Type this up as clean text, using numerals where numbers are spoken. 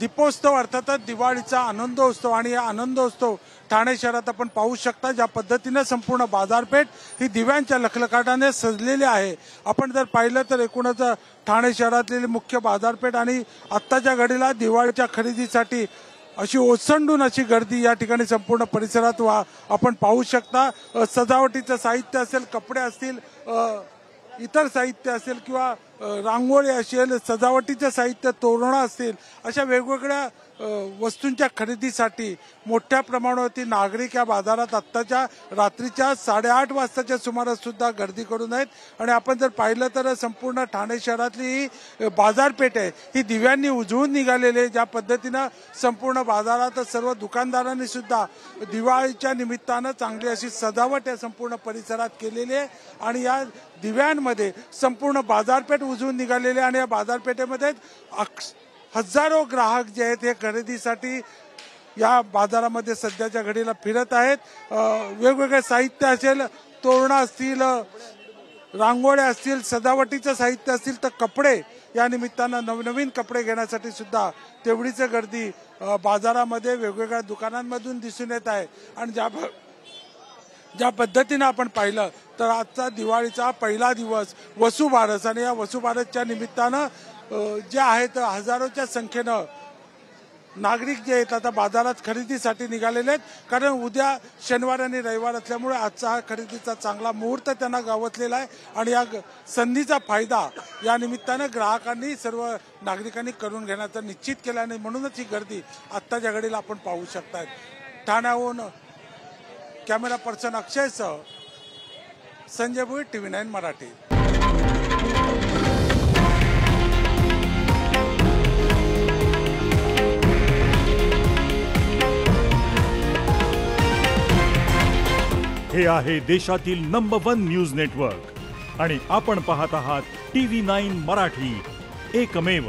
दीपोत्सव अर्थातच दिवाळीचा आनंदोत्सव आणि या आनंदोत्सव ठाणे शहरात आपण पाहू शकता ज्या पद्धतीने संपूर्ण बाजारपेठ ही दिव्यांच्या लखलखाटाने सजलेली आहे। आपण जर पाहिलं तर एकूणच ठाणे शहरातली मुख्य बाजारपेठ आणि आत्ताच्या घडीला दिवाळीच्या खरेदीसाठी अशी ओसंडून अशी गर्दी या ठिकाणी संपूर्ण परिसरात आपण पाहू शकता। सजावटीचं साहित्य असेल, कपडे असतील, इतर साहित्य असेल किंवा रांगोळी असेल, सजावटीचे साहित्य, तोरणं असतील, अशा वेगवेगळ्या वस्तूंच्या खरेदीसाठी मोठ्या प्रमाणावरती नागरिक या बाजारात आत्ताच्या रात्रीच्या 8:30 वाजताच्या सुमारास सुद्धा गर्दी करून आहेत। आणि आपण जर पाहिलं तर संपूर्ण ठाणे शहरातली ही बाजारपेठ आहे ही दिव्यांनी उजळून निघालेली आहे। ज्या पद्धतीनं संपूर्ण बाजारात सर्व दुकानदारांनी सुद्धा दिवाळीच्या निमित्तानं चांगली अशी सजावट या संपूर्ण परिसरात केलेली आहे आणि या दिव्यांमध्ये संपूर्ण बाजारपेठ उजळून निघालेली आहे। आणि या बाजारपेठेमध्ये हजारो ग्राहक जे आहेत हे खरेदीसाठी या बाजारामध्ये सध्याच्या घडीला फिरत आहेत। वेगवेगळे साहित्य असेल, तोरणं असतील, रांगोळ्या असतील, सजावटीचं साहित्य असतील, तर कपडे या निमित्तानं नवनवीन कपडे घेण्यासाठी सुद्धा तेवढीच गर्दी बाजारामध्ये वेगवेगळ्या दुकानांमधून दिसून येत आहे। आणि ज्या पद्धतीनं आपण पाहिलं तर आजचा दिवाळीचा पहिला दिवस वसुबारस आणि या वसुबारसच्या निमित्तानं जे आहेत हजारोच्या संख्येनं नागरिक जे आहेत आता बाजारात खरेदीसाठी निघालेले आहेत। कारण उद्या शनिवार आणि रविवार असल्यामुळे आजचा हा खरेदीचा चांगला मुहूर्त त्यांना गावतलेला आहे आणि या संधीचा फायदा या निमित्तानं ग्राहकांनी सर्व नागरिकांनी करून घेण्याचं निश्चित केलं आणि म्हणूनच ही गर्दी आत्ताच्या घडीला आपण पाहू शकताय। ठाण्याहून कॅमेरा पर्सन अक्षयसह संजय भोईर, TV9 मराठी। हे आहे देशातील नंबर 1 न्यूज नेटवर्क आणि आपण पाहत आहात TV9 मराठी, एकमेव।